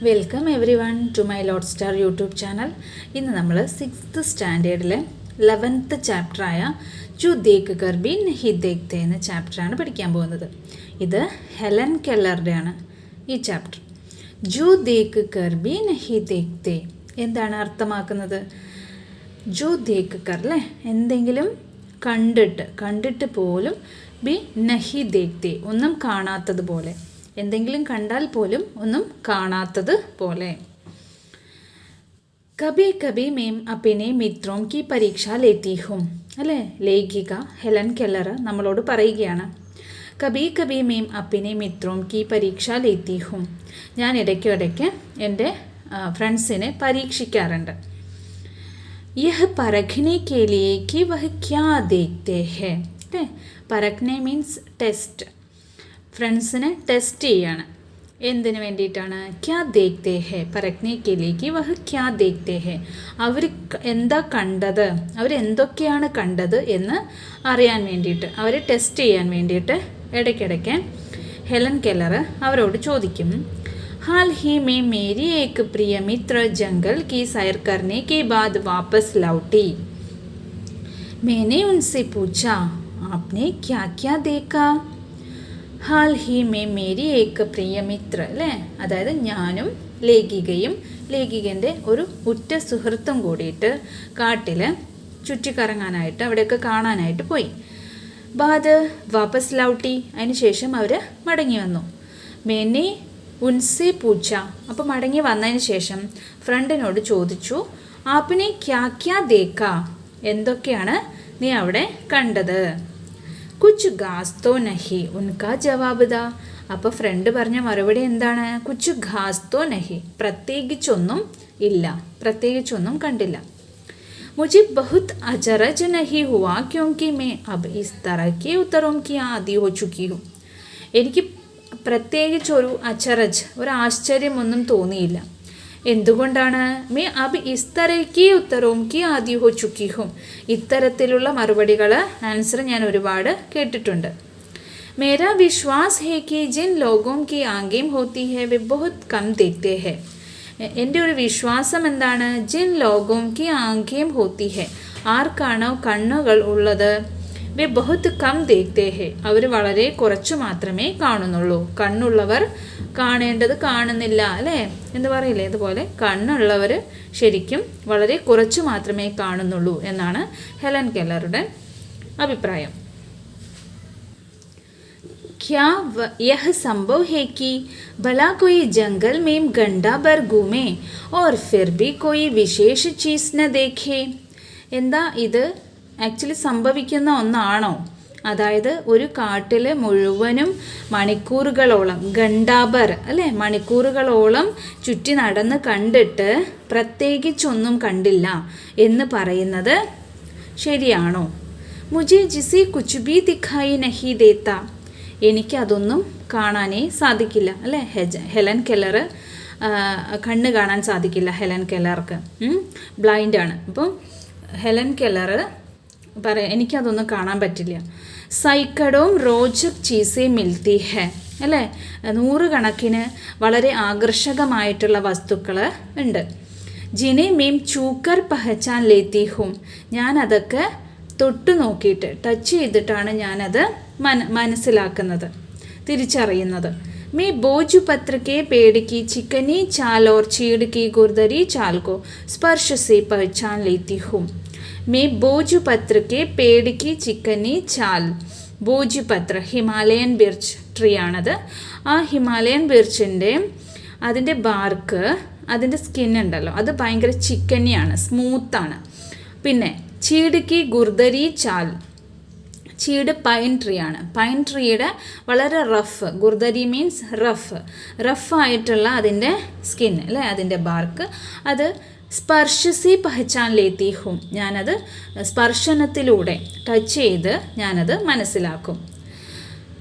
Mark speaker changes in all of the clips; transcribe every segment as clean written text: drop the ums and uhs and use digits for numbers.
Speaker 1: Welcome every one two my lord star YouTube channel. ഇന്ന് നമ്മൾ 6th സ്റ്റാൻഡേർഡിലെ 11th ചാപ്റ്ററായ ജു ദേഖ് കർ B നഹി ദേഖ്തേ എന്ന ചാപ്റ്ററാണ് പഠിക്കാൻ പോകുന്നത്. ഇത് ഹെലൻ കെല്ലറുടെയാണ് ഈ ചാപ്റ്റർ. ജു ദേഖ് കർ ബി നഹി ദേഖ്തേ എന്താണ് അർത്ഥമാക്കുന്നത്? ജു ദേഖ് കർ അല്ലേ, എന്തെങ്കിലും കണ്ടിട്ട് പോലും ബി നഹി ദേഖ്തേ ഒന്നും കാണാത്തതുപോലെ, എന്തെങ്കിലും കണ്ടാൽ പോലും ഒന്നും കാണാത്തത് പോലെ. കബി കബി മേം അപ്പിനെ മിത്രോം കി പരീക്ഷ ലേത്തി ഹും അല്ലേ, ലേഖിക ഹെലൻ കെല്ലർ നമ്മളോട് പറയുകയാണ്. കബി കബി മേം അപ്പിനെ മിത്രോം കി പരീക്ഷ ലേത്തി ഹും, ഞാൻ ഇടയ്ക്കിടയ്ക്ക് എൻ്റെ ഫ്രണ്ട്സിനെ പരീക്ഷിക്കാറുണ്ട്. യഹ് പരഖ്നെ കെ ലിയെ കി വഹ് ക്യാ ദേഖ്തേ ഹെ അല്ലേ, പരഖ്നെ മീൻസ് ടെസ്റ്റ്, ഫ്രണ്ട്സിനെ ടെസ്റ്റ് ചെയ്യാണ്. എന്തിനു വേണ്ടിയിട്ടാണ്? ക്യാ ദേഖ്തേ ഹെ, പരഖ്നെ കെ ലിയെ കി വഹ് ക്യാ ദേഖ്തേ ഹെ, അവർ എന്താ കണ്ടത്, അവരെന്തൊക്കെയാണ് കണ്ടത് എന്ന് അറിയാൻ വേണ്ടിയിട്ട്, അവരെ ടെസ്റ്റ് ചെയ്യാൻ വേണ്ടിയിട്ട് ഇടയ്ക്കിടയ്ക്ക് ഹെലൻ കെല്ലർ അവരോട് ചോദിക്കും. हाल ही में मेरी एक प्रिय मित्र जंगल की सैर करने के बाद वापस लौटी. मैंने उनसे पूछा, आपने क्या क्या देखा? हाल ही में मेरी एक प्रिय मित्र അല്ലേ, അതായത് ഞാനും ലേഖികയും ലേഖികൻ്റെ ഒരു ഉറ്റ സുഹൃത്തും കൂടിയിട്ട് കാട്ടിൽ ചുറ്റിക്കറങ്ങാനായിട്ട് അവിടെയൊക്കെ കാണാനായിട്ട് പോയി. ബാദ് വാപ്പസ് ലൗട്ടി, അതിന് ശേഷം അവർ മടങ്ങി വന്നു. മേനെ ഉൻസെ പൂച്ച, അപ്പോൾ മടങ്ങി വന്നതിന് ശേഷം ഫ്രണ്ടിനോട് ചോദിച്ചു, ആപ്പിനെ ക്യാ ക്യാ ദേഖ, എന്തൊക്കെയാണ് നീ അവിടെ കണ്ടത്? കുച്ച് ഘാസ്തോ നഹി ഉൻകാ ജവാബ് ദാ, അപ്പോൾ ഫ്രണ്ട് പറഞ്ഞ മറുപടി എന്താണ്? കുച്ച് ഘാസ്തോ നഹി, പ്രത്യേകിച്ചൊന്നും ഇല്ല, പ്രത്യേകിച്ചൊന്നും കണ്ടില്ല. മുझे बहुत अचरज नहीं हुआ क्योंकि मैं अब इस तरह के उत्तरों की आदी हो चुकी हूँ. എനിക്ക് പ്രത്യേകിച്ചൊരു അച്ചറജ്, ഒരു ആശ്ചര്യമൊന്നും തോന്നിയില്ല. എന്തുകൊണ്ടാണ്? മേ അബ് ഇസ്തരയ്ക്ക് ഉത്തരവും കി ആദി ഹോ ചുക്കി ഹും, ഇത്തരത്തിലുള്ള മറുപടികൾ ആൻസർ ഞാൻ ഒരുപാട് കേട്ടിട്ടുണ്ട്. മേരാ വിശ്വാസ് ഹേ കി ജിൻ ലോഗോം കി ആംഗേം ഹോത്തി ഹെ വെ ബഹുത് കം ദേഖ്തേ ഹെ, എൻ്റെ ഒരു വിശ്വാസം എന്താണ്? ജിൻ ലോഗോം കി ആംഗേം ഹോത്തി ഹെ, ആർക്കാണോ കണ്ണുകൾ ഉള്ളത്, വെ ബഹുത് കം ദേഖ്തേ ഹെ, അവർ വളരെ കുറച്ചു മാത്രമേ കാണുന്നുള്ളൂ. കണ്ണുള്ളവർ കാണേണ്ടത് കാണുന്നില്ല അല്ലേ എന്ന് പറയില്ലേ, അതുപോലെ കണ്ണുള്ളവർ ശരിക്കും വളരെ കുറച്ചു മാത്രമേ കാണുന്നുള്ളൂ എന്നാണ് ഹെലൻ കെല്ലറുടെ അഭിപ്രായം. क्या यह संभव है कि भला कोई जंगल में घंटा भर घूमे और फिर भी कोई विशेष चीज़ न देखे? എന്താ ഇത് ആക്ച്വലി സംഭവിക്കുന്ന ഒന്നാണോ? അതായത് ഒരു കാട്ടിൽ മുഴുവനും മണിക്കൂറുകളോളം, ഘണ്ടാബർ അല്ലേ, മണിക്കൂറുകളോളം ചുറ്റി നടന്ന് കണ്ടിട്ട് പ്രത്യേകിച്ചൊന്നും കണ്ടില്ല എന്ന് പറയുന്നത് ശരിയാണോ? മുझे जिसे कुछ भी दिखाई नहीं देता, എനിക്കതൊന്നും കാണാനേ സാധിക്കില്ല അല്ലേ. ഹെലൻ കെല്ലർ കണ്ണ് കാണാൻ സാധിക്കില്ല, ഹെലൻ കെല്ലർക്ക് ബ്ലൈൻഡാണ്. അപ്പോൾ ഹെലൻ കെല്ലർ പറയാം, എനിക്കതൊന്നും കാണാൻ പറ്റില്ല. സൈക്കഡോം റോജക് ചീസേ മിൽത്തി ഹെ അല്ലേ, 100 കണക്കിന് വളരെ ആകർഷകമായിട്ടുള്ള വസ്തുക്കൾ ഉണ്ട്. ജിനെ മീം ചൂക്കർ പഹച്ചാൻ ലേത്തി ഹും, ഞാനതൊക്കെ തൊട്ട് നോക്കിയിട്ട്, ടച്ച് ചെയ്തിട്ടാണ് ഞാനത് മനസ്സിലാക്കുന്നത്, തിരിച്ചറിയുന്നത്. मैं बोझ पत्र के पेड़ की चिकनी चाल और चीड़ की गुर्दरी चाल को स्पर्श से पहचान लेती हूँ. मैं बोझ पत्र के पेड़ की चिकनी चाल, ബോജ് പത്ര ഹിമാലയൻ ബിർച്ച് ട്രീ ആണത്. ആ ഹിമാലയൻ ബിർച്ചിൻ്റെ അതിൻ്റെ ബാർക്ക്, അതിൻ്റെ സ്കിൻ ഉണ്ടല്ലോ, അത് ഭയങ്കര ചിക്കനിയാണ്, സ്മൂത്താണ്. പിന്നെ ചീടുക്കി ഗുർദരി ചാൽ, ചീട് പൈൻ ട്രീ ആണ്. പൈൻ ട്രീയുടെ വളരെ റഫ്, ഗുർദരി മീൻസ് റഫായിട്ടുള്ള അതിൻ്റെ സ്കിൻ അല്ലേ, അതിൻ്റെ ബാർക്ക്, അത് സ്പർശസി പഹച്ചാൻ ലേത്തി ഹും, ഞാനത് സ്പർശനത്തിലൂടെ ടച്ച് ചെയ്ത് ഞാനത് മനസ്സിലാക്കും.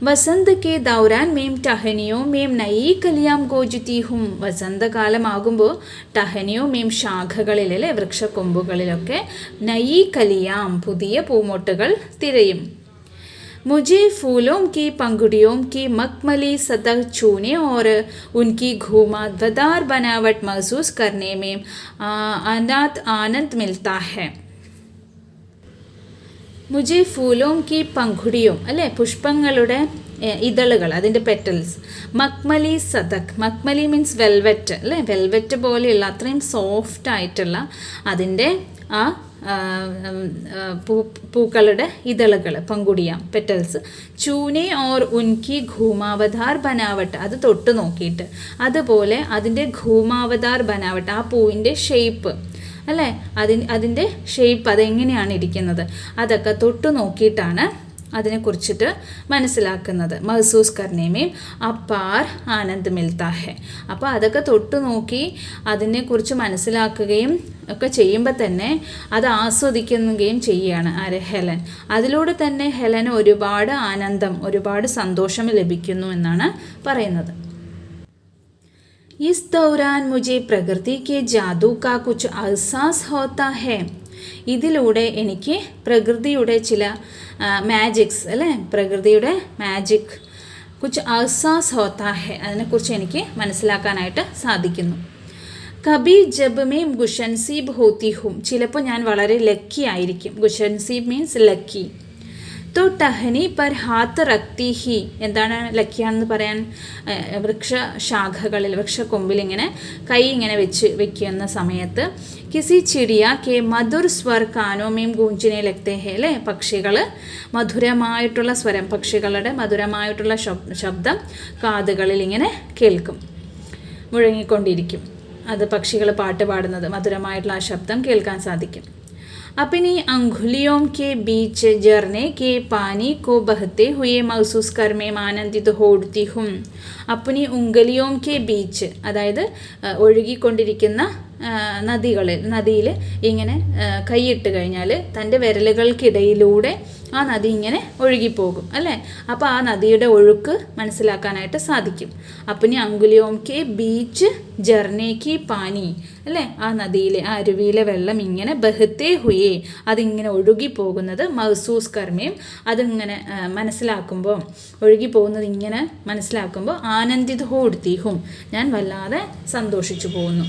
Speaker 1: വസന്ത് കെ ദൗരാൻ മേം ടഹനിയോ മേം നയി കലിയാം ഗോജുത്തി ഹും, വസന്തകാലമാകുമ്പോൾ ടഹനിയോ മേം ശാഖകളിലെ വൃക്ഷക്കൊമ്പുകളിലൊക്കെ നയി കലിയാം പുതിയ പൂമൊട്ടുകൾ തിരയും. मुझे फूलों की पंखुड़ियों की मखमली सतह छूने और उनकी घुमावदार बनावट महसूस करने में अनंत आनंद मिलता है. മുജെ ഫൂലോം കി പങ്കുടിയും അല്ലേ, പുഷ്പങ്ങളുടെ ഇതളുകൾ, അതിൻ്റെ പെറ്റൽസ്. മക്മലി സദക്, മക്മലി മീൻസ് വെൽവെറ്റ് അല്ലേ, വെൽവെറ്റ് പോലെയുള്ള അത്രയും സോഫ്റ്റ് ആയിട്ടുള്ള അതിൻ്റെ ആ പൂക്കളുടെ ഇതളുകൾ, പങ്കുടിയാം, പെറ്റൽസ്. ചൂനെ ഓർ ഉൻകി ഘൂമാവതാർ ബനാവട്ട്, അത് തൊട്ട് നോക്കിയിട്ട്, അതുപോലെ അതിൻ്റെ ഘൂമാവതാർ ബനാവട്ട്, ആ പൂവിൻ്റെ ഷേപ്പ് അല്ലേ, അതിൻ്റെ ഷേപ്പ് അതെങ്ങനെയാണ് ഇരിക്കുന്നത് അതൊക്കെ തൊട്ട് നോക്കിയിട്ടാണ് അതിനെക്കുറിച്ചിട്ട് മനസ്സിലാക്കുന്നത്. മഹസൂസ് കർണേമേം അപ്പാർ ആനന്ദ് മിൽത്താ ഹെ. അപ്പോൾ അതൊക്കെ തൊട്ട് നോക്കി അതിനെക്കുറിച്ച് മനസ്സിലാക്കുകയും ഒക്കെ ചെയ്യുമ്പോൾ തന്നെ അത് ആസ്വദിക്കുകയും ചെയ്യുകയാണ് ആര്, ഹെലൻ. അതിലൂടെ തന്നെ ഹെലന് ഒരുപാട് ആനന്ദം, ഒരുപാട് സന്തോഷം ലഭിക്കുന്നു എന്നാണ് പറയുന്നത്. इस दौरान मुझे प्रकृति के जादू का कुछ एहसास होता है. ഇതിലൂടെ എനിക്ക് പ്രകൃതിയുടെ ചില മാജിക്സ് അല്ലേ, പ്രകൃതിയുടെ മാജിക് കുച്ച് എഹ്സാസ് ഹോത്താ ഹെ, അതിനെക്കുറിച്ച് എനിക്ക് മനസ്സിലാക്കാനായിട്ട് സാധിക്കുന്നു. കബി ജബ് മേം ഗുഷൻസീബ് ഹോത്തി ഹും, ചിലപ്പോൾ ഞാൻ വളരെ ലക്കി ആയിരിക്കും. ഗുഷൻസീബ് മീൻസ് ലക്കി. तो टहनी पर हाथ रखती ही, എന്താണ് ലക്കിയാണെന്ന് പറയാൻ, വൃക്ഷശാഖകളിൽ, വൃക്ഷക്കൊമ്പിൽ ഇങ്ങനെ കൈ ഇങ്ങനെ വെക്കുന്ന സമയത്ത് കിസി ചിടിയ കെ മധുർ സ്വർ കാനോമേം ഗൂഞ്ചിനെ ലഗ്തേ ഹേ അല്ലേ, പക്ഷികൾ മധുരമായിട്ടുള്ള സ്വരം, പക്ഷികളുടെ മധുരമായിട്ടുള്ള ശബ്ദം കാതുകളിൽ ഇങ്ങനെ കേൾക്കും, മുഴങ്ങിക്കൊണ്ടിരിക്കും. അത് പക്ഷികൾ പാട്ട് പാടുന്നത്, മധുരമായിട്ടുള്ള ആ ശബ്ദം കേൾക്കാൻ സാധിക്കും. अपनी अंगुलियों के बीच झरने के पानी को बहते हुए महसूस कर मैं आनंदित होती हूँ. अपनी उंगलियों के बीच, അതായത് ഒഴുകിക്കൊണ്ടിരിക്കുന്ന നദിയിൽ ഇങ്ങനെ കൈയിട്ട് കഴിഞ്ഞാൽ തൻ്റെ വിരലുകൾക്കിടയിലൂടെ ആ നദി ഇങ്ങനെ ഒഴുകിപ്പോകും അല്ലേ, അപ്പോൾ ആ നദിയുടെ ഒഴുക്ക് മനസ്സിലാക്കാനായിട്ട് സാധിക്കും. അപ്പനി അങ്കുലിയോം കെ ബീച്ച് ജർണേക്ക് പാനി അല്ലേ, ആ നദിയിലെ, ആ അരുവിയിലെ വെള്ളം ഇങ്ങനെ ബഹത്തെ ഹുയേ, അതിങ്ങനെ ഒഴുകിപ്പോകുന്നത്, മഹസൂസ് കർമ്മയും അതിങ്ങനെ മനസ്സിലാക്കുമ്പോൾ, ഒഴുകി പോകുന്നത് ഇങ്ങനെ മനസ്സിലാക്കുമ്പോൾ ആനന്ദിത ഹോടുത്തിഹും, ഞാൻ വല്ലാതെ സന്തോഷിച്ചു പോകുന്നു.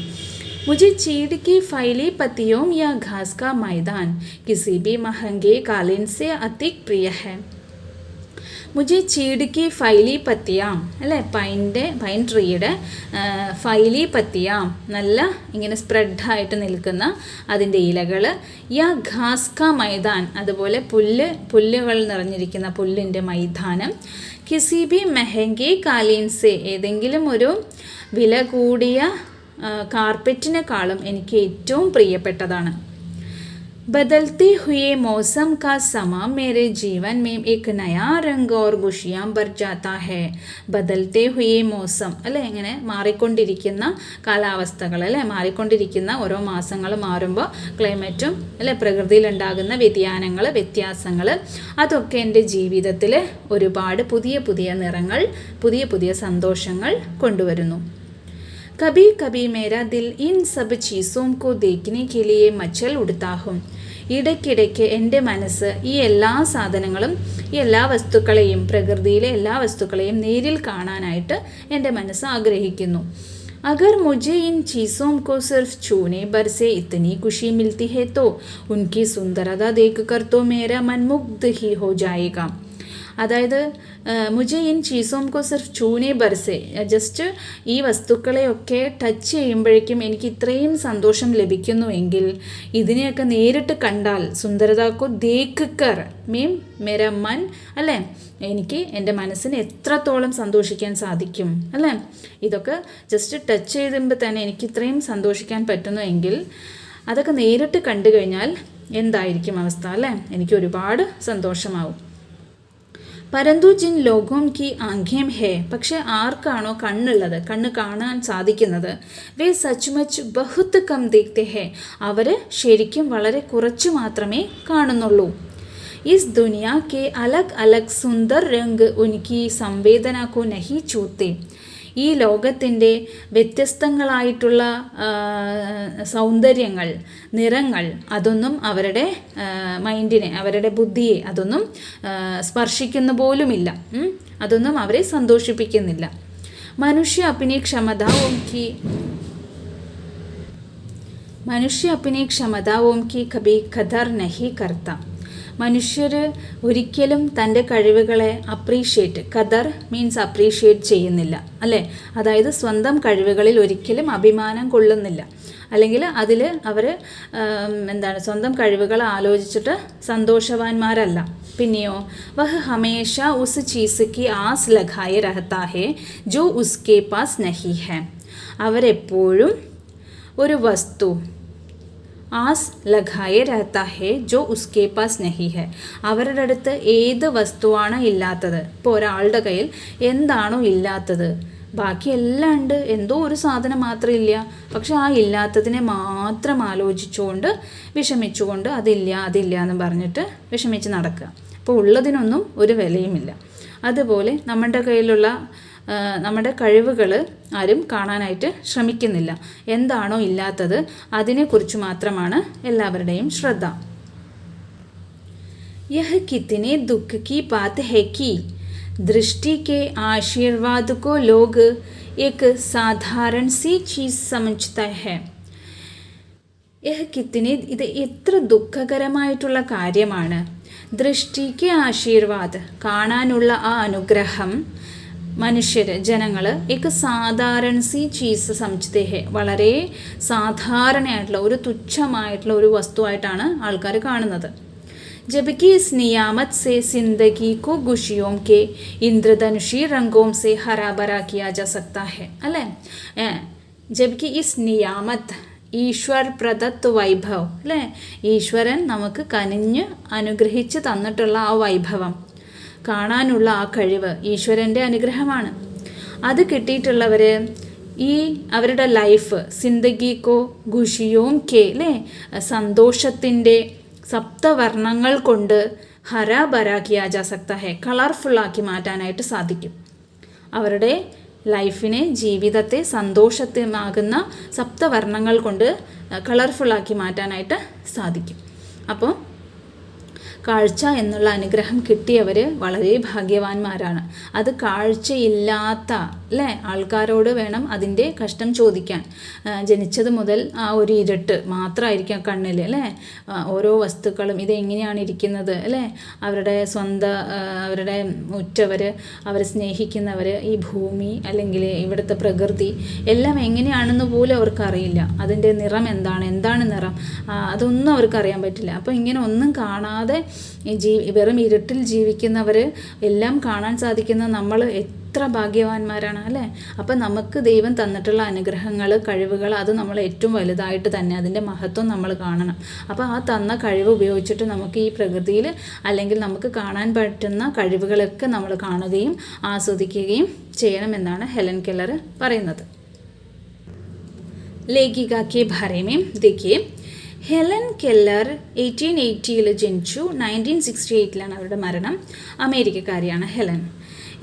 Speaker 1: मुझे चीड़ की फैली पत्तियों या घास का मैदान किसी भी महंगे कालीन से अधिक प्रिय है. മുജെ ചീട് കി ഫൈലി പത്തിയാം അല്ലേ, പൈൻ ട്രീയുടെ ഫൈലി പത്തിയാം, നല്ല ഇങ്ങനെ സ്പ്രെഡായിട്ട് നിൽക്കുന്ന അതിൻ്റെ ഇലകൾ. യാ ഘാസ് കാ മൈതാൻ, അതുപോലെ പുല്ലുകൾ നിറഞ്ഞിരിക്കുന്ന പുല്ലിൻ്റെ മൈതാനം. കിസി ബി മെഹങ്കി കാലീൻസെ, ഏതെങ്കിലും ഒരു വില കൂടിയ കാർപ്പറ്റിനെക്കാളും എനിക്ക് ഏറ്റവും പ്രിയപ്പെട്ടതാണ്. बदलते हुए मौसम का समा मेरे जीवन में एक नया रंग और खुशियाँ भर जाता है. ബദൽത്തെ ഹുയേ മോസം അല്ലേ, ഇങ്ങനെ മാറിക്കൊണ്ടിരിക്കുന്ന കാലാവസ്ഥകൾ അല്ലേ, മാറിക്കൊണ്ടിരിക്കുന്ന ഓരോ മാസങ്ങൾ മാറുമ്പോൾ ക്ലൈമറ്റും അല്ലേ, പ്രകൃതിയിലുണ്ടാകുന്ന വ്യത്യാസങ്ങൾ, അതൊക്കെ എൻ്റെ ജീവിതത്തിൽ ഒരുപാട് പുതിയ നിറങ്ങൾ, പുതിയ സന്തോഷങ്ങൾ കൊണ്ടുവരുന്നു. कभी कभी मेरा दिल इन सब चीज़ों को देखने के लिए मचल उड़ता हूँ. ഇടയ്ക്കിടയ്ക്ക് എൻ്റെ മനസ്സ് ഈ എല്ലാ സാധനങ്ങളും, ഈ എല്ലാ വസ്തുക്കളെയും, പ്രകൃതിയിലെ എല്ലാ വസ്തുക്കളെയും നേരിൽ കാണാനായിട്ട് എൻ്റെ മനസ്സ് ആഗ്രഹിക്കുന്നു. अगर मुझे इन चीज़ों को सिर्फ छूने भर से इतनी खुशी मिलती है तो उनकी सुंदरता देखकर तो मेरा मन मुग्ध ही हो जाएगा. അതായത് മുജെ ഇൻ ചീസോം കോ സിർഫ് ചൂനെ ബർസെ, ജസ്റ്റ് ഈ വസ്തുക്കളെയൊക്കെ ടച്ച് ചെയ്യുമ്പോഴേക്കും എനിക്ക് ഇത്രയും സന്തോഷം ലഭിക്കുന്നുവെങ്കിൽ ഇതിനെയൊക്കെ നേരിട്ട് കണ്ടാൽ, സുന്ദരതാക്കോ ദേഖ് കർ മീം മേര മൻ അല്ലേ, എനിക്ക് എൻ്റെ മനസ്സിന് എത്രത്തോളം സന്തോഷിക്കാൻ സാധിക്കും അല്ലേ. ഇതൊക്കെ ജസ്റ്റ് ടച്ച് ചെയ്തുമ്പോൾ തന്നെ എനിക്ക് ഇത്രയും സന്തോഷിക്കാൻ പറ്റുന്നുവെങ്കിൽ അതൊക്കെ നേരിട്ട് കണ്ടു കഴിഞ്ഞാൽ എന്തായിരിക്കും അവസ്ഥ അല്ലേ, എനിക്ക് ഒരുപാട് സന്തോഷമാവും. പരന്തു ജിൻ ലോകോം കി ആംഖേം ഹേ, പക്ഷെ ആർക്കാണോ കണ്ണുള്ളത്, കണ്ണ് കാണാൻ സാധിക്കുന്നത്, വേ സച്ച്മച്ച് ബഹുത്ത് കം ദേഖ്തേ ഹേ, അവർ ശരിക്കും വളരെ കുറച്ച് മാത്രമേ കാണുന്നുള്ളൂ. ഇസ് ദുനിയ കെ അലഗ് അലഗ് സുന്ദർ രംഗ് ഉൻകി സംവേദന കോ നഹി ചൂത്തെ, ഈ ലോകത്തിൻ്റെ വ്യത്യസ്തങ്ങളായിട്ടുള്ള സൗന്ദര്യങ്ങൾ, നിറങ്ങൾ അതൊന്നും അവരുടെ മൈൻഡിനെ, അവരുടെ ബുദ്ധിയെ അതൊന്നും സ്പർശിക്കുന്ന പോലുമില്ല. അതൊന്നും അവരെ സന്തോഷിപ്പിക്കുന്നില്ല. മനുഷ്യ അപ്പിനെ ക്ഷമതാവും കി കബി ഖദർ നഹി കർത്ത. മനുഷ്യർ ഒരിക്കലും തൻ്റെ കഴിവുകളെ ഖദർ മീൻസ് അപ്രീഷിയേറ്റ് ചെയ്യുന്നില്ല, അല്ലേ? അതായത് സ്വന്തം കഴിവുകളിൽ ഒരിക്കലും അഭിമാനം കൊള്ളുന്നില്ല, അല്ലെങ്കിൽ അതിൽ അവർ സ്വന്തം കഴിവുകൾ ആലോചിച്ചിട്ട് സന്തോഷവാന്മാരല്ല. പിന്നെയോ വഹ് ഹമേഷ ഉസ് ചീസ് കി ആസ് ലഗായെ രഹത്താ ഹെ ജോ ഉസ്കെ പാസ് നഹി ഹെ. അവരെപ്പോഴും ഒരു വസ്തു ആസ് ലഗായെ രഹത്താ ഹെ ജോ ഉസ്കെ പാസ് നഹി ഹെ. അവരുടെ അടുത്ത് ഏത് വസ്തുവാണ് ഇല്ലാത്തത്? ഇപ്പോൾ ഒരാളുടെ കയ്യിൽ എന്താണോ ഇല്ലാത്തത്, ബാക്കി എല്ലാം ഉണ്ട്, എന്തോ ഒരു സാധനം മാത്രം ഇല്ല. പക്ഷെ ആ ഇല്ലാത്തതിനെ മാത്രം ആലോചിച്ചുകൊണ്ട് വിഷമിച്ചുകൊണ്ട് അതില്ല എന്ന് പറഞ്ഞിട്ട് വിഷമിച്ച് നടക്കുക. അപ്പോൾ ഉള്ളതിനൊന്നും ഒരു വിലയുമില്ല. അതുപോലെ നമ്മുടെ കഴിവുകൾ ആരും കാണാനായിട്ട് ശ്രമിക്കുന്നില്ല. എന്താണോ ഇല്ലാത്തത് അതിനെക്കുറിച്ച് മാത്രമാണ് എല്ലാവരുടെയും ശ്രദ്ധ. യഹ് കിത്നെ ദുഃഖ് കി ബാത് ഹെ കി दृष्टि के आशीर्वाद को लोग एक साधारण सी चीज़ समझता है. ഇത് എത്ര ദുഃഖകരമായിട്ടുള്ള കാര്യമാണ്. ദൃഷ്ടിക്ക് ആശീർവാദ്, കാണാനുള്ള ആ അനുഗ്രഹം ജനങ്ങൾ एक സാധാരണ സി ചീസ് സമജ്തേ ഹെ, വളരെ സാധാരണയായിട്ടുള്ള ഒരു തുച്ഛമായിട്ടുള്ള ഒരു വസ്തുവായിട്ടാണ് ആൾക്കാർ കാണുന്നത്. जबकि इस नियामत से जिंदगी को खुशियों के इंद्रधनुषी रंगों से हरा भरा किया जा सकता है, अल्ले? जबकि इस नियामत ഈശ്വർ പ്രദത്ത് വൈഭവ്, അല്ലേ? ഈശ്വരൻ നമുക്ക് കനിഞ്ഞ് അനുഗ്രഹിച്ച് തന്നിട്ടുള്ള ആ വൈഭവം, കാണാനുള്ള ആ കഴിവ് ഈശ്വരൻ്റെ അനുഗ്രഹമാണ്. അത് കിട്ടിയിട്ടുള്ളവർ അവരുടെ ലൈഫ് സിന്ദഗിക്കോ ഖുഷിയോം കെ, അല്ലേ, സന്തോഷത്തിൻ്റെ സപ്തവർണ്ണങ്ങൾ കൊണ്ട് ഹരാ ഭരാ കിയാ ജാ സക്ത ഹെ, കളർഫുള്ളാക്കി മാറ്റാനായിട്ട് സാധിക്കും. അവരുടെ ലൈഫിനെ, ജീവിതത്തെ സന്തോഷത്തിനാകുന്ന സപ്തവർണ്ണങ്ങൾ കൊണ്ട് കളർഫുള്ളാക്കി മാറ്റാനായിട്ട് സാധിക്കും. അപ്പോൾ കാഴ്ച എന്നുള്ള അനുഗ്രഹം കിട്ടിയവർ വളരെ ഭാഗ്യവാന്മാരാണ്. അത് കാഴ്ചയില്ലാത്ത, അല്ലേ, ആൾക്കാരോട് വേണം അതിൻ്റെ കഷ്ടം ചോദിക്കാൻ. ജനിച്ചത് മുതൽ ആ ഒരു ഇരുട്ട് മാത്രമായിരിക്കാം കണ്ണിൽ, അല്ലേ? ഓരോ വസ്തുക്കളും ഇതെങ്ങനെയാണ് ഇരിക്കുന്നത്, അല്ലേ? അവരുടെ ഉറ്റവർ, അവർ സ്നേഹിക്കുന്നവർ, ഈ ഭൂമി അല്ലെങ്കിൽ ഇവിടുത്തെ പ്രകൃതി എല്ലാം എങ്ങനെയാണെന്ന് പോലും അവർക്കറിയില്ല. അതിൻ്റെ നിറം എന്താണ് നിറം, അതൊന്നും അവർക്കറിയാൻ പറ്റില്ല. അപ്പോൾ ഇങ്ങനെ ഒന്നും കാണാതെ വെറും ഇരുട്ടിൽ ജീവിക്കുന്നവർ എല്ലാം കാണാൻ സാധിക്കുന്ന നമ്മൾ എത്ര ഭാഗ്യവാന്മാരാണ്, അല്ലേ? അപ്പം നമുക്ക് ദൈവം തന്നിട്ടുള്ള അനുഗ്രഹങ്ങൾ, കഴിവുകൾ, അത് നമ്മൾ ഏറ്റവും വലുതായിട്ട് തന്നെ അതിൻ്റെ മഹത്വം നമ്മൾ കാണണം. അപ്പോൾ ആ തന്ന കഴിവ് ഉപയോഗിച്ചിട്ട് നമുക്ക് ഈ പ്രകൃതിയിൽ അല്ലെങ്കിൽ നമുക്ക് കാണാൻ പറ്റുന്ന കഴിവുകളൊക്കെ നമ്മൾ കാണുകയും ആസ്വദിക്കുകയും ചെയ്യണമെന്നാണ് ഹെലൻ കെല്ലർ പറയുന്നത്. ലേഖിക കെ ബാരെ മേം ദേഖിയേ, ഹെലൻ കെല്ലർ 1880 ജനിച്ചു. 1968 അവരുടെ മരണം. അമേരിക്കക്കാരിയാണ് ഹെലൻ.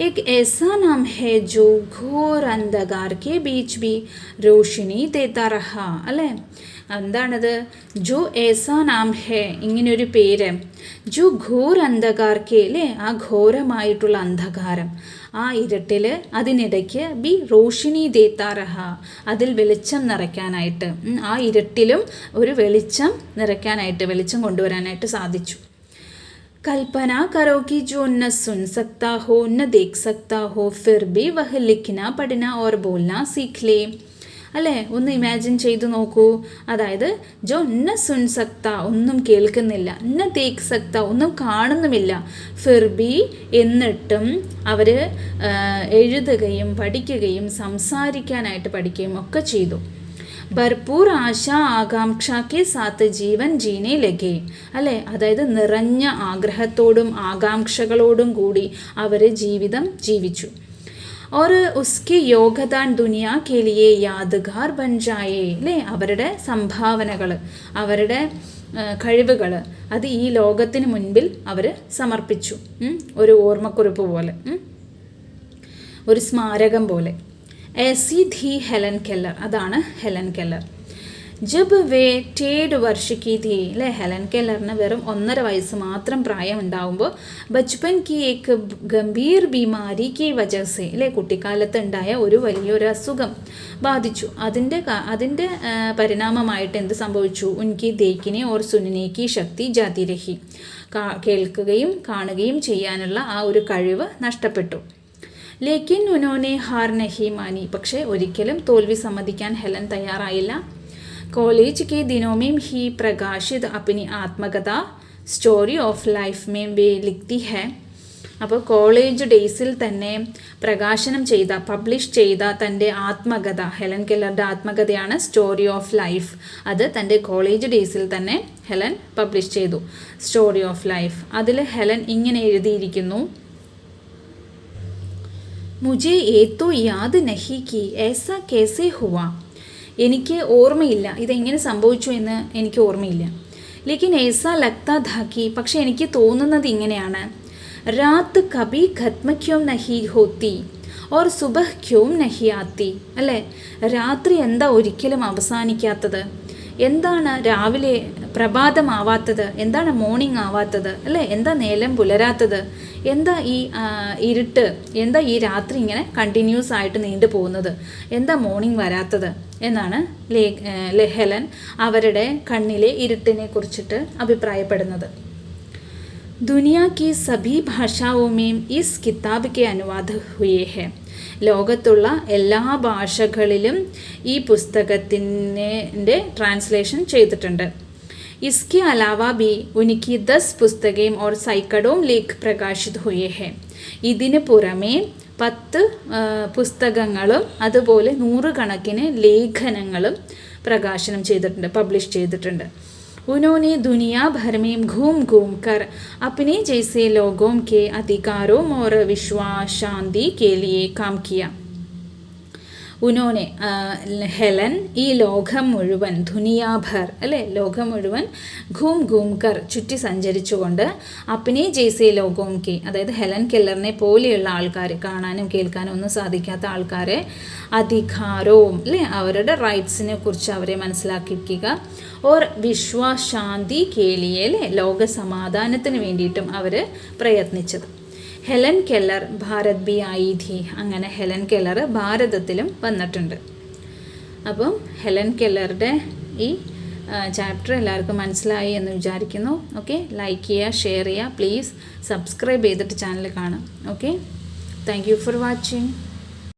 Speaker 1: एक ऐसा नाम है जो घोर अंधकार के बीच भी रोशनी देता रहा, അല്ലേ? എന്താണത്? ജോ ഏസാ നാം ഹെ, ഇങ്ങനൊരു പേര്. ജോ ഘോർ അന്ധകാർക്കെ, അല്ലേ? ആ ഘോരമായിട്ടുള്ള അന്ധകാരം, ആ ഇരുട്ടിൽ അതിനിടയ്ക്ക് ബി റോഷിനി ദേത്താറഹ, അതിൽ വെളിച്ചം നിറയ്ക്കാനായിട്ട്, ആ ഇരുട്ടിലും ഒരു വെളിച്ചം നിറയ്ക്കാനായിട്ട്, വെളിച്ചം കൊണ്ടുവരാനായിട്ട് സാധിച്ചു. कल्पना करो कि जो न सुन सकता हो न देख सकता हो फिर भी वह लिखना पढ़ना और बोलना सीख ले, അല്ലേ? ഒന്ന് ഇമാജിൻ ചെയ്തു നോക്കൂ. അതായത് ജോ ന സുൻ സക്ത, ഒന്നും കേൾക്കുന്നില്ല, ന ദേഖ് സക്ത, ഒന്നും കാണുന്നുമില്ല, ഫിർബി, എന്നിട്ടും അവർ എഴുതുകയും പഠിക്കുകയും സംസാരിക്കാനായിട്ട് പഠിക്കുകയും ഒക്കെ ചെയ്തു. ഭർപൂർ ആശ ആകാംക്ഷയ്ക്ക് സാത്ത് ജീവൻ ജീനെ ലഗേ, അല്ലേ? അതായത് നിറഞ്ഞ ആഗ്രഹത്തോടും ആകാംക്ഷകളോടും കൂടി അവർ ജീവിതം ജീവിച്ചു. और उसके योगदान दुनिया के लिए यादगार बन जाए, അല്ലേ? അവരുടെ സംഭാവനകൾ, അവരുടെ കഴിവുകൾ അത് ഈ ലോകത്തിന് മുൻപിൽ അവർ സമർപ്പിച്ചു. ഒരു ഓർമ്മക്കുറിപ്പ് പോലെ, ഒരു സ്മാരകം പോലെ. ऐसी थी हेलन केलर, അതാണ് ഹെലൻ കെല്ലർ. ജബ് വേ 1.5 വർഷ की थी അല്ലേ, ഹെലൻ കെല്ലറിന് വെറും 1.5 വയസ്സ് മാത്രം പ്രായം ഉണ്ടാവുമ്പോൾ ബച്പൻ കി ഏക് ഗംഭീർ ബീമാരി കി വജഹ് അല്ലേ, കുട്ടിക്കാലത്ത് ഉണ്ടായ ഒരു വലിയൊരു അസുഖം ബാധിച്ചു. അതിൻ്റെ പരിണാമമായിട്ട് എന്ത് സംഭവിച്ചു? ഉൻകി ദേക്കിനെ ഓർ സുനനെ കി ശക്തി ജാതി രഹി, കേൾക്കുകയും കാണുകയും ചെയ്യാനുള്ള ആ ഒരു കഴിവ് നഷ്ടപ്പെട്ടു. ലേക്കിൻ ഉനോനെ ഹാർ നഹി മാനി, പക്ഷേ ഒരിക്കലും തോൽവി സമ്മതിക്കാൻ ഹെലൻ തയ്യാറായില്ല. കോളേജ് കെ ദിനോമേം ഹി പ്രകാശിത് അപ്നി ആത്മകഥ സ്റ്റോറി ഓഫ് ലൈഫ് മേം വേ ലിഖ്തി ഹെ. അപ്പോൾ കോളേജ് ഡേയ്സിൽ തന്നെ പബ്ലിഷ് ചെയ്ത തൻ്റെ ആത്മകഥ, ഹെലൻ കെല്ലറുടെ ആത്മകഥയാണ് സ്റ്റോറി ഓഫ് ലൈഫ്. അത് തൻ്റെ കോളേജ് ഡേയ്സിൽ തന്നെ ഹെലൻ പബ്ലിഷ് ചെയ്തു, സ്റ്റോറി ഓഫ് ലൈഫ്. അതിൽ ഹെലൻ ഇങ്ങനെ എഴുതിയിരിക്കുന്നു: മുझे ये तो याद नहीं कि ऐसा कैसे हुआ, എനിക്ക് ഓർമ്മയില്ല ഇതെങ്ങനെ സംഭവിച്ചു എന്ന് എനിക്ക് ഓർമ്മയില്ല. ലേക്കിൻ ऐसा लगता था कि, പക്ഷെ എനിക്ക് തോന്നുന്നത് ഇങ്ങനെയാണ്, രാത് കബി ഖത്മ ക്യോം നഹി ഹോത്തി ഓർ സുബഹ് ക്യോം നഹി ആത്തി, അല്ലേ, രാത്രി എന്താ ഒരിക്കലും അവസാനിക്കാത്തത്, എന്താണ് രാവിലെ പ്രഭാതമാവാത്തത്, എന്താണ് മോർണിംഗ് ആവാത്തത്, അല്ലേ, എന്താ നേരം പുലരാത്തത്, എന്താ ഈ ഇരുട്ട്, എന്താ ഈ രാത്രി ഇങ്ങനെ കണ്ടിന്യൂസ് ആയിട്ട് നീണ്ടു പോകുന്നത്, എന്താ മോർണിംഗ് വരാത്തത് എന്നാണ് ഹെലൻ അവരുടെ കണ്ണിലെ ഇരുട്ടിനെ കുറിച്ചിട്ട് അഭിപ്രായപ്പെടുന്നത്. दुनिया की सभी भाषाओं में इस किताब के अनुवाद हुए हैं. ലോകത്തുള്ള എല്ലാ ഭാഷകളിലും ഈ പുസ്തകത്തിൻ്റെ ട്രാൻസ്ലേഷൻ ചെയ്തിട്ടുണ്ട്. इसके अलावा भी उनकी 10 पुस्तकें और सैकड़ों लेख प्रकाशित हुए हैं. ഇതിന് പുറമേ 10 പുസ്തകങ്ങളും അതുപോലെ 100 കണക്കിന് ലേഖനങ്ങളും പ്രകാശനം ചെയ്തിട്ടുണ്ട്, പബ്ലിഷ് ചെയ്തിട്ടുണ്ട്. उन्होंने दुनिया भर में घूम घूम कर अपने जैसे लोगों के अधिकारों और विश्वास शांति के लिए काम किया. ഉനോനെ ഹെലൻ ഈ ലോകം മുഴുവൻ, ദുനിയാഭർ അല്ലേ, ലോകം മുഴുവൻ ഘൂം ഘൂം കർ ചുറ്റി സഞ്ചരിച്ചുകൊണ്ട് അപ്നെ ജയ്സെ ലോഗോം കെ, അതായത് ഹെലൻ കെല്ലറിനെ പോലെയുള്ള ആൾക്കാർ, കാണാനും കേൾക്കാനും ഒന്നും സാധിക്കാത്ത ആൾക്കാരെ, അധികാരവും അല്ലേ, അവരുടെ റൈറ്റ്സിനെ കുറിച്ച് അവരെ മനസ്സിലാക്കിക്കുക, ഓർ വിശ്വാസ് ശാന്തി കേലിയെ അല്ലേ, ലോക സമാധാനത്തിന് വേണ്ടിയിട്ടും അവർ പ്രയത്നിച്ചത്. ഹെലൻ കെല്ലർ ഭാരത് ബി ആയി ധി, അങ്ങനെ ഹെലൻ കെല്ലർ ഭാരതത്തിലും വന്നിട്ടുണ്ട്. അപ്പം ഹെലൻ കെല്ലറുടെ ഈ ചാപ്റ്റർ എല്ലാവർക്കും മനസ്സിലായി എന്ന് വിചാരിക്കുന്നു. ഓക്കെ, ലൈക്ക് ചെയ്യുക, ഷെയർ ചെയ്യുക, പ്ലീസ് സബ്സ്ക്രൈബ് ചെയ്തിട്ട് ചാനൽ കാണാം. Okay, thank you for watching.